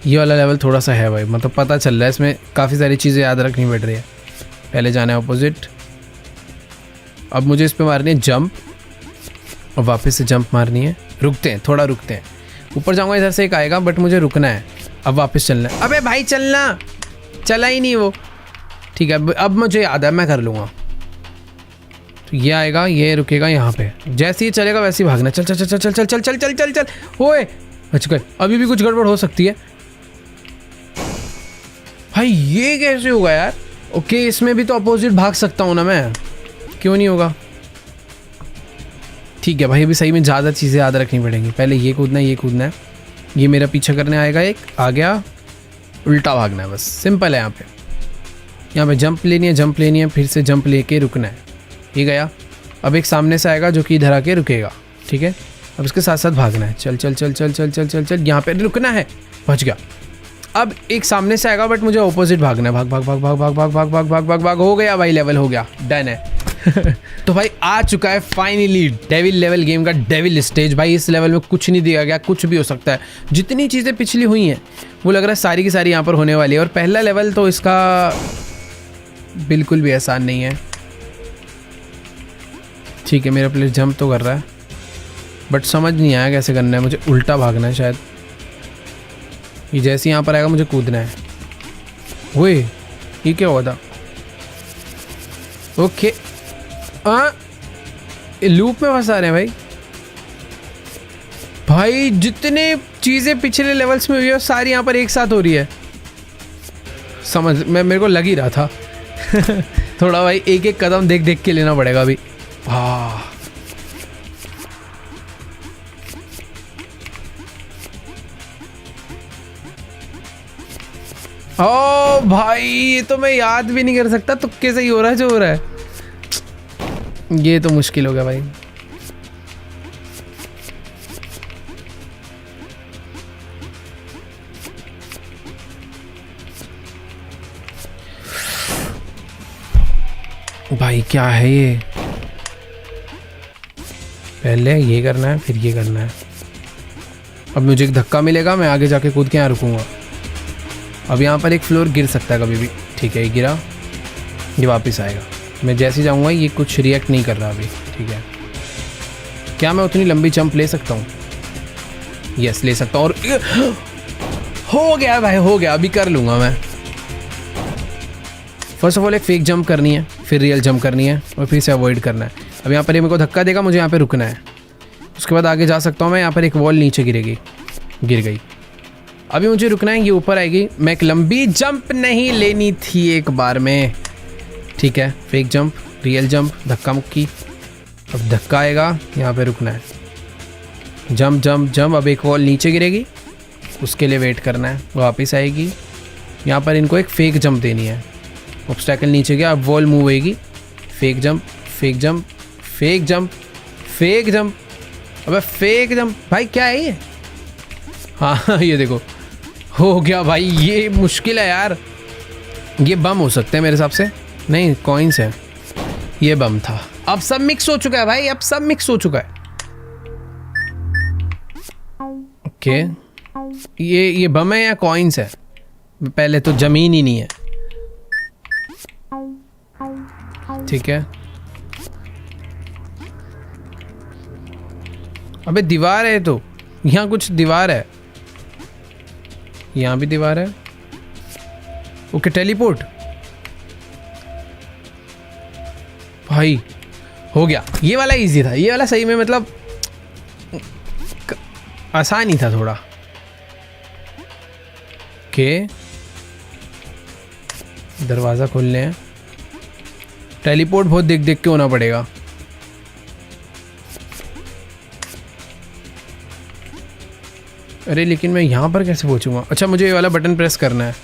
ये वाला लेवल थोड़ा सा है भाई, मतलब पता चल रहा है इसमें काफ़ी सारी चीज़ें याद रखनी पड़ रही है। पहले जाना है ऑपोजिट, अब मुझे इस पर मारनी है जंप, और वापस से जंप मारनी है। रुकते हैं, थोड़ा रुकते हैं। ऊपर जाऊंगा, इधर से एक आएगा, बट मुझे रुकना है। अब वापस चलना है। अबे भाई चलना, चला ही नहीं वो। ठीक है, अब मुझे याद है, मैं कर लूँगा। तो ये आएगा, ये रुकेगा यहाँ पे, जैसे ही चलेगा वैसे ही भागना। चल चल चल चल चल चल चल चल चल चल चल। ओए बच गए, अभी भी कुछ गड़बड़ हो सकती है भाई। ये कैसे होगा यार? ओके इसमें भी तो अपोजिट भाग सकता हूँ ना मैं, क्यों नहीं होगा? ठीक है भाई, अभी सही में ज़्यादा चीज़ें याद रखनी पड़ेंगी। पहले ये कूदना है, ये कूदना है, ये मेरा पीछा करने आएगा, एक आ गया, उल्टा भागना है, बस सिंपल है। यहाँ पे जंप लेनी है, जंप लेनी है, फिर से जंप लेके रुकना है। ये गया। अब एक सामने से आएगा जो कि इधर आके रुकेगा, ठीक है। अब इसके साथ साथ भागना है। चल चल चल चल चल चल चल चल, यहाँ पे रुकना है, बच गया। अब एक सामने से आएगा बट मुझे ऑपोजिट भागना है। भाग भाग भाग भाग भाग भाग भाग भाग भाग भाग भाग। हो गया भाई, लेवल हो गया, डन है। तो भाई आ चुका है फाइनली डेविल लेवल गेम का डेविल स्टेज। भाई इस लेवल में कुछ नहीं दिया गया, कुछ भी हो सकता है। जितनी चीज़ें पिछली हुई हैं वो लग रहा है सारी की सारी यहाँ पर होने वाली है। और पहला लेवल तो इसका बिल्कुल भी आसान नहीं है। ठीक है, मेरा प्लेयर जंप तो कर रहा है बट समझ नहीं आया कैसे करना है। मुझे उल्टा भागना है शायद। ये जैसे यहाँ पर आएगा मुझे कूदना है। ओए ये क्या हुआ था? ओके लूप में फंसा रहे हैं भाई। भाई जितने चीज़ें पिछले लेवल्स में हुई है सारी यहाँ पर एक साथ हो रही है। समझ मेरे को लग ही रहा था। थोड़ा भाई एक एक कदम देख देख के लेना पड़ेगा अभी। वाह ओ भाई, ये तो मैं याद भी नहीं कर सकता, तुक्के से ही हो रहा है जो हो रहा है। ये तो मुश्किल हो गया भाई। भाई क्या है ये? पहले ये करना है फिर ये करना है। अब मुझे एक धक्का मिलेगा, मैं आगे जाके कूद के यहाँ रुकूंगा। अब यहाँ पर एक फ्लोर गिर सकता है कभी भी। ठीक है, ये गिरा, ये वापस आएगा। मैं जैसे जाऊँगा ये कुछ रिएक्ट नहीं कर रहा अभी। ठीक है, क्या मैं उतनी लंबी जंप ले सकता हूँ? यस ले सकता हूँ। और हो गया भाई, हो गया। अभी कर लूँगा मैं। फर्स्ट ऑफ ऑल एक फेक जंप करनी है, फिर रियल जंप करनी है और फिर से अवॉइड करना है। अब यहाँ पर ये मेरे को धक्का देगा, मुझे यहाँ पे रुकना है। उसके बाद आगे जा सकता हूँ मैं। यहाँ पर एक वॉल नीचे गिरेगी, गिर गई। अभी मुझे रुकना है, ये ऊपर आएगी। मैं एक लंबी जंप नहीं लेनी थी एक बार में। ठीक है, फेक जंप, रियल जंप, धक्का मुक्की। अब धक्का आएगा, यहाँ पे रुकना है। Jump jump jump. अब एक वॉल नीचे गिरेगी, उसके लिए वेट करना है, वापस आएगी। यहाँ पर इनको एक फेक जंप देनी है। ऑब्स्टैकल नीचे गया, अब वॉल मूव होएगी। Fake jump, fake jump, fake jump, fake jump. अबे फेक जंप भाई, क्या है ये? हाँ ये देखो हो गया भाई। ये मुश्किल है यार। ये बम हो सकते हैं मेरे हिसाब से। नहीं, कॉइन्स है। ये बम था। अब सब मिक्स हो चुका है भाई, अब सब मिक्स हो चुका है। ओके, ये बम है या कॉइन्स है? पहले तो जमीन ही नहीं है। ठीक है, अबे दीवार है तो, यहाँ कुछ दीवार है, यहाँ भी दीवार है। Okay teleport. भाई हो गया, ये वाला इजी था। ये वाला सही में मतलब आसान ही था थोड़ा। ओके दरवाज़ा खोलने हैं। टेलीपोर्ट बहुत देख देख के होना पड़ेगा। अरे लेकिन मैं यहाँ पर कैसे पहुँचूंगा? अच्छा मुझे ये वाला बटन प्रेस करना है।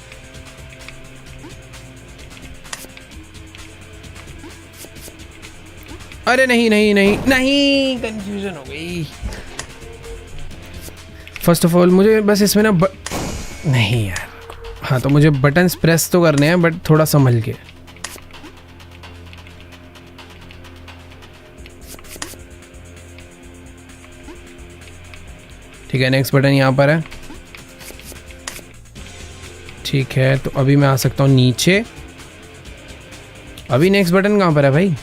अरे नहीं नहीं नहीं नहीं, कंफ्यूजन हो गई। फर्स्ट ऑफ ऑल मुझे बस इसमें ना नहीं यार। हाँ तो मुझे बटन्स प्रेस तो करने हैं बट थोड़ा संभल के। ठीक है, नेक्स्ट बटन यहाँ पर है। ठीक है, तो अभी मैं आ सकता हूँ नीचे। अभी नेक्स्ट बटन कहाँ पर है भाई?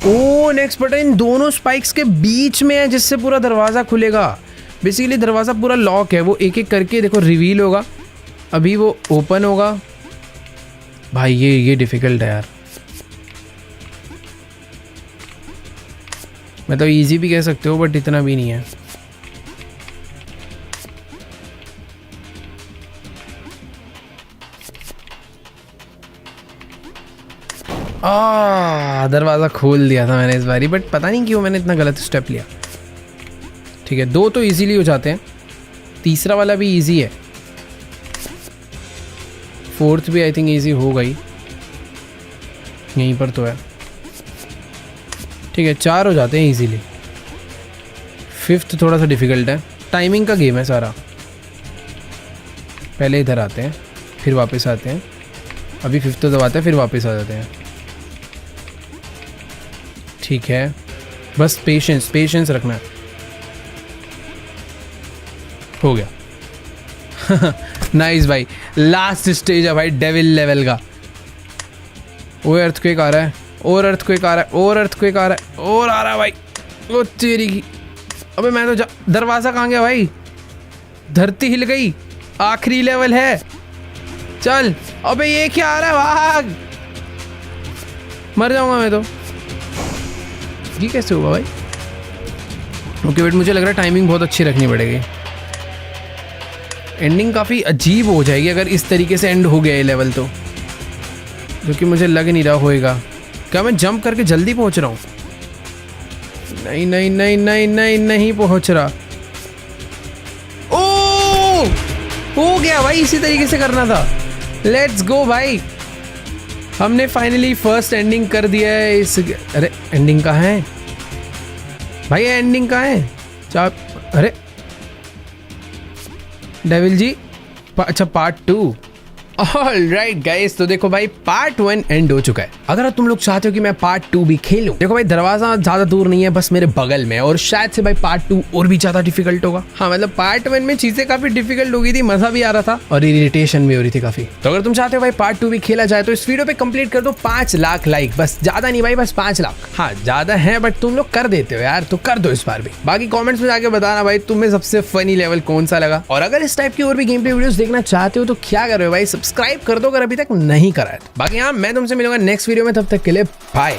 ओ नेक्स्ट बटन दोनों स्पाइक्स के बीच में है जिससे पूरा दरवाज़ा खुलेगा। बेसिकली दरवाज़ा पूरा लॉक है, वो एक एक करके देखो रिवील होगा। अभी वो ओपन होगा भाई। ये डिफिकल्ट है यार। मैं तो इजी भी कह सकते हो बट इतना भी नहीं है। दरवाज़ा खोल दिया था मैंने इस बारी, बट पता नहीं क्यों मैंने इतना गलत स्टेप लिया। ठीक है, 2 तो इजीली हो जाते हैं, तीसरा वाला भी इजी है, 4th भी आई थिंक इजी हो गई, यहीं पर तो है। ठीक है, 4 हो जाते हैं इजीली। 5th थोड़ा सा डिफ़िकल्ट है, टाइमिंग का गेम है सारा। पहले इधर आते हैं फिर वापस आते हैं, अभी 5th तो दबाते हैं फिर वापस आ जाते हैं। ठीक है, बस पेशेंस रखना है। हो गया। नाइस भाई, लास्ट स्टेज है भाई डेविल लेवल का। वो अर्थक्वेक आ रहा है, और अर्थक्वेक आ रहा है, और अर्थक्वेक आ रहा है, और आ रहा है भाई। वो तेरी की, अबे मैं तो दरवाज़ा कहाँ गया भाई? धरती हिल गई, आखिरी लेवल है। चल, अबे ये क्या आ रहा है? भाग, मर जाऊंगा मैं तो। ये कैसे होगा भाई? ओके बट मुझे लग रहा है टाइमिंग बहुत अच्छी रखनी पड़ेगी। एंडिंग काफ़ी अजीब हो जाएगी अगर इस तरीके से एंड हो गया ये लेवल तो, जो कि मुझे लग नहीं रहा होएगा। क्या मैं जंप करके जल्दी पहुंच रहा हूँ? नहीं नहीं नहीं नहीं नहीं नहीं पहुंच रहा। ओ, हो गया भाई, इसी तरीके से करना था। लेट्स गो भाई, हमने फाइनली फर्स्ट एंडिंग कर दिया है इस। अरे एंडिंग कहाँ है भाई? एंडिंग कहाँ है? अरे डेविल जी, अच्छा पार्ट 2। ऑलराइट गाइस, तो देखो भाई पार्ट 1 एंड हो चुका है। अगर तुम लोग चाहते हो कि मैं पार्ट 2 भी खेलूं, देखो भाई दरवाजा ज्यादा दूर नहीं है, बस मेरे बगल में, और शायद से भाई पार्ट 2 और भी ज्यादा डिफिकल्ट होगा। हाँ मतलब पार्ट 1 में चीजें काफी डिफिकल्ट हो गई थी, मजा भी आ रहा था और इरिटेशन भी हो रही थी काफी। तो अगर तुम चाहते हो भाई पार्ट 2 भी खेला जाए तो इस वीडियो पे कंप्लीट कर दो 5 लाख लाइक, बस ज्यादा नहीं भाई, बस 5 लाख। हाँ ज्यादा है बट तुम लोग कर देते हो यार, तो कर दो इस बार भी। बाकी कॉमेंट्स में जाके बताना भाई तुम्हें सबसे फनी लेवल कौन सा लगा, और अगर इस टाइप की और भी गेम प्ले वीडियोस देखना चाहते हो तो क्या कर रहे हो भाई, सब्सक्राइब कर दो अगर अभी तक नहीं करा है। बाकी हाँ, मैं तुमसे मिलूंगा नेक्स्ट वीडियो में, तब तक के लिए बाय।